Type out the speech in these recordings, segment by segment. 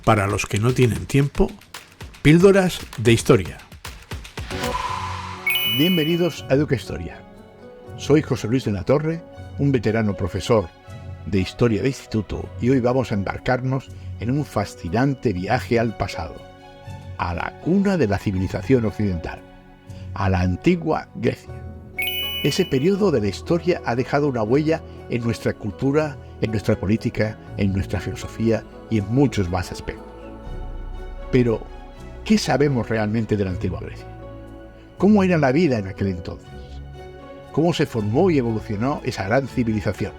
Para los que no tienen tiempo, píldoras de historia. Bienvenidos a Educa Historia. Soy José Luis de la Torre, un veterano profesor de Historia de Instituto, y hoy vamos a embarcarnos en un fascinante viaje al pasado, a la cuna de la civilización occidental, a la antigua Grecia. Ese periodo de la historia ha dejado una huella en nuestra cultura, en nuestra política, en nuestra filosofía y en muchos más aspectos. Pero, ¿qué sabemos realmente de la antigua Grecia? ¿Cómo era la vida en aquel entonces? ¿Cómo se formó y evolucionó esa gran civilización?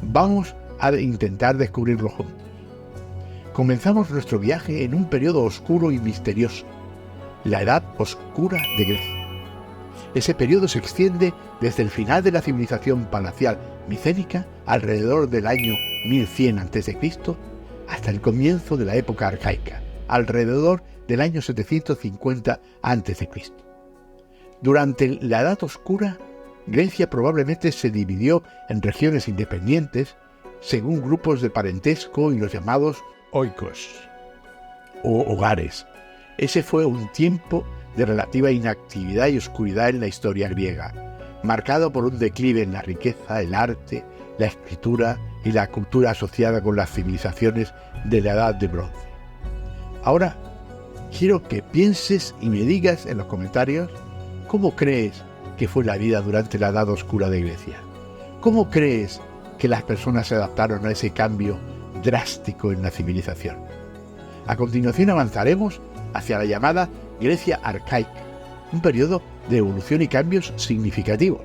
Vamos a intentar descubrirlo juntos. Comenzamos nuestro viaje en un periodo oscuro y misterioso, la Edad Oscura de Grecia. Ese periodo se extiende desde el final de la civilización palacial micénica, alrededor del año 1100 a.C., hasta el comienzo de la época arcaica, alrededor del año 750 a.C. Durante la Edad Oscura, Grecia probablemente se dividió en regiones independientes según grupos de parentesco y los llamados oikos, o hogares. Ese fue un tiempo de relativa inactividad y oscuridad en la historia griega, marcado por un declive en la riqueza, el arte, la escritura y la cultura asociada con las civilizaciones de la Edad de Bronce. Ahora, quiero que pienses y me digas en los comentarios cómo crees que fue la vida durante la Edad Oscura de Grecia. ¿Cómo crees que las personas se adaptaron a ese cambio drástico en la civilización? A continuación avanzaremos hacia la llamada Grecia arcaica, un periodo de evolución y cambios significativos.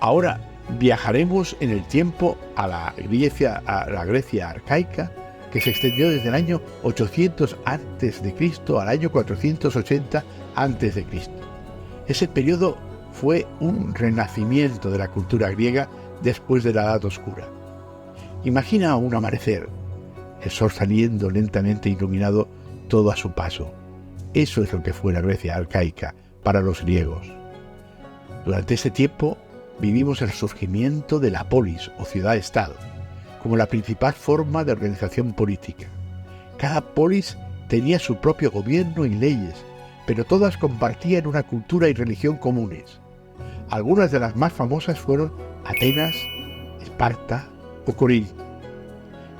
Ahora viajaremos en el tiempo a la Grecia arcaica, que se extendió desde el año 800 a.C. al año 480 a.C. Ese periodo fue un renacimiento de la cultura griega después de la Edad Oscura. Imagina un amanecer, el sol saliendo lentamente iluminado todo a su paso. Eso es lo que fue la Grecia arcaica para los griegos. Durante ese tiempo vivimos el surgimiento de la polis o ciudad-estado, como la principal forma de organización política. Cada polis tenía su propio gobierno y leyes, pero todas compartían una cultura y religión comunes. Algunas de las más famosas fueron Atenas, Esparta o Corinto.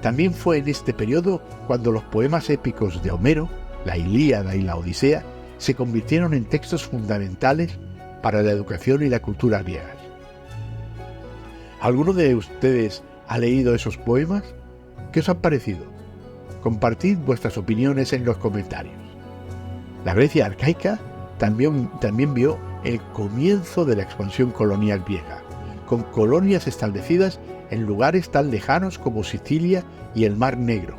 También fue en este periodo cuando los poemas épicos de Homero, la Ilíada y la Odisea, se convirtieron en textos fundamentales para la educación y la cultura griegas. ¿Alguno de ustedes ha leído esos poemas? ¿Qué os han parecido? Compartid vuestras opiniones en los comentarios. La Grecia arcaica también vio el comienzo de la expansión colonial griega, con colonias establecidas en lugares tan lejanos como Sicilia y el Mar Negro.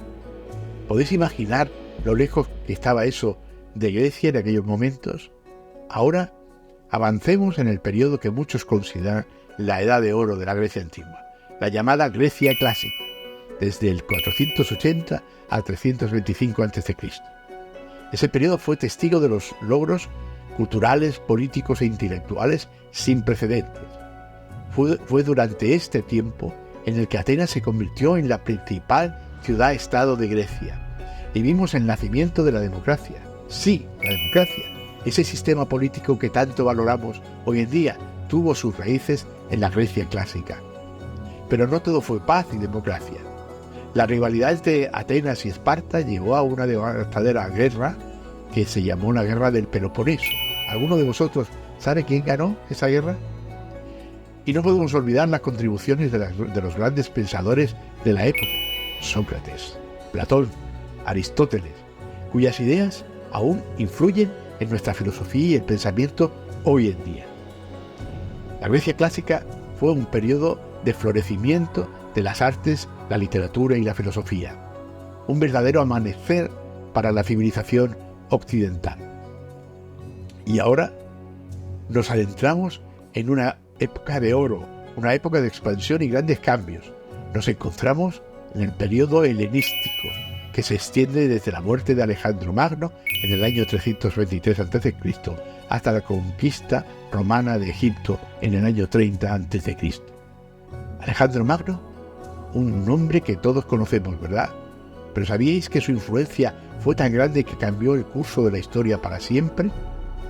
¿Podéis imaginar lo lejos que estaba eso de Grecia en aquellos momentos? Ahora avancemos en el periodo que muchos consideran la Edad de Oro de la Grecia antigua, la llamada Grecia clásica, desde el 480 al 325 a.C. Ese periodo fue testigo de los logros culturales, políticos e intelectuales sin precedentes. Fue durante este tiempo en el que Atenas se convirtió en la principal ciudad-estado de Grecia y vimos el nacimiento de la democracia. Sí, la democracia, ese sistema político que tanto valoramos hoy en día, tuvo sus raíces en la Grecia clásica. Pero no todo fue paz y democracia. La rivalidad entre Atenas y Esparta llevó a una devastadora guerra que se llamó la Guerra del Peloponeso. ¿Alguno de vosotros sabe quién ganó esa guerra? Y no podemos olvidar las contribuciones de los grandes pensadores de la época: Sócrates, Platón, Aristóteles, cuyas ideas aún influyen en nuestra filosofía y el pensamiento hoy en día. La Grecia clásica fue un periodo de florecimiento de las artes, la literatura y la filosofía, un verdadero amanecer para la civilización occidental. Y ahora nos adentramos en una época de oro, una época de expansión y grandes cambios. Nos encontramos en el periodo helenístico, que se extiende desde la muerte de Alejandro Magno en el año 323 a.C. hasta la conquista romana de Egipto en el año 30 a.C. Alejandro Magno un nombre que todos conocemos, ¿verdad? ¿Pero sabíais que su influencia fue tan grande que cambió el curso de la historia para siempre?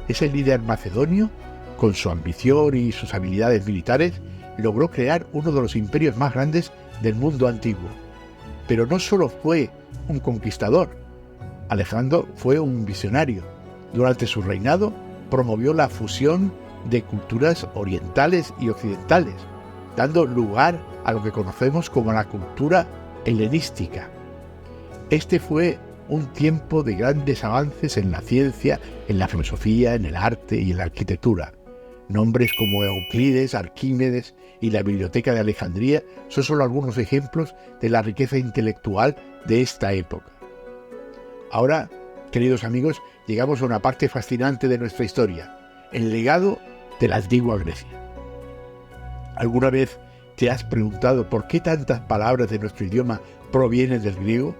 Ese líder macedonio, con su ambición y sus habilidades militares, logró crear uno de los imperios más grandes del mundo antiguo. Pero no solo fue un conquistador, Alejandro fue un visionario. Durante su reinado promovió la fusión de culturas orientales y occidentales, dando lugar a lo que conocemos como la cultura helenística. Este fue un tiempo de grandes avances en la ciencia, en la filosofía, en el arte y en la arquitectura. Nombres como Euclides, Arquímedes y la Biblioteca de Alejandría son solo algunos ejemplos de la riqueza intelectual de esta época. Ahora, queridos amigos, llegamos a una parte fascinante de nuestra historia, el legado de la antigua Grecia. ¿Alguna vez te has preguntado por qué tantas palabras de nuestro idioma provienen del griego?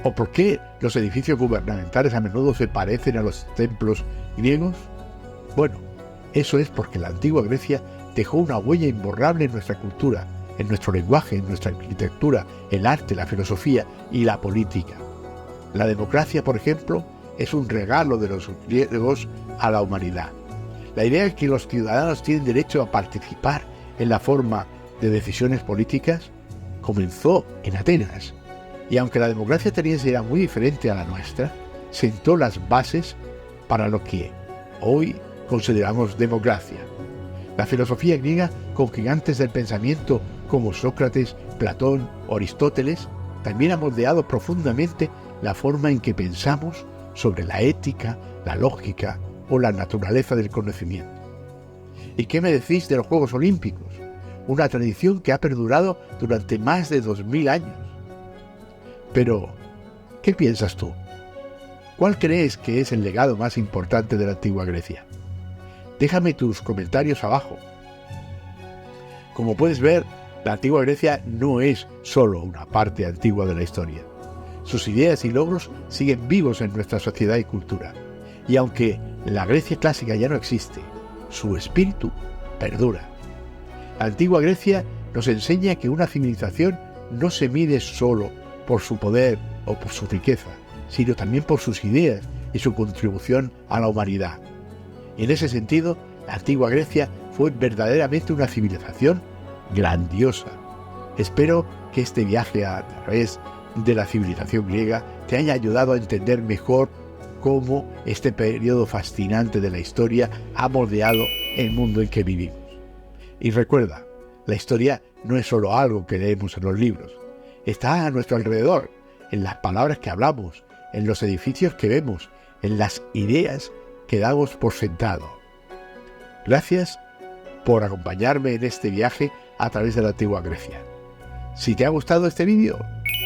¿O por qué los edificios gubernamentales a menudo se parecen a los templos griegos? Bueno, eso es porque la antigua Grecia dejó una huella imborrable en nuestra cultura, en nuestro lenguaje, en nuestra arquitectura, el arte, la filosofía y la política. La democracia, por ejemplo, es un regalo de los griegos a la humanidad. La idea de que los ciudadanos tienen derecho a participar en la forma de decisiones políticas comenzó en Atenas. Y aunque la democracia ateniense era muy diferente a la nuestra, sentó las bases para lo que hoy consideramos democracia. La filosofía griega, con gigantes del pensamiento como Sócrates, Platón o Aristóteles, también ha moldeado profundamente la forma en que pensamos sobre la ética, la lógica o la naturaleza del conocimiento. ¿Y qué me decís de los Juegos Olímpicos? Una tradición que ha perdurado durante más de 2000 años. Pero, ¿qué piensas tú? ¿Cuál crees que es el legado más importante de la antigua Grecia? Déjame tus comentarios abajo. Como puedes ver, la antigua Grecia no es solo una parte antigua de la historia. Sus ideas y logros siguen vivos en nuestra sociedad y cultura. Y aunque la Grecia clásica ya no existe, su espíritu perdura. La antigua Grecia nos enseña que una civilización no se mide solo por su poder o por su riqueza, sino también por sus ideas y su contribución a la humanidad. Y en ese sentido, la antigua Grecia fue verdaderamente una civilización grandiosa. Espero que este viaje a través de la civilización griega te haya ayudado a entender mejor cómo este periodo fascinante de la historia ha moldeado el mundo en que vivimos. Y recuerda, la historia no es solo algo que leemos en los libros. Está a nuestro alrededor, en las palabras que hablamos, en los edificios que vemos, en las ideas que damos por sentado. Gracias por acompañarme en este viaje a través de la antigua Grecia. Si te ha gustado este vídeo,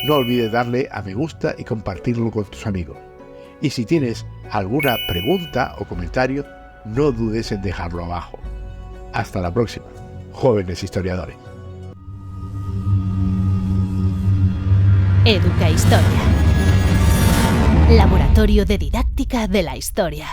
no olvides darle a me gusta y compartirlo con tus amigos. Y si tienes alguna pregunta o comentario, no dudes en dejarlo abajo. Hasta la próxima, jóvenes historiadores. Educa Historia. Laboratorio de Didáctica de la Historia.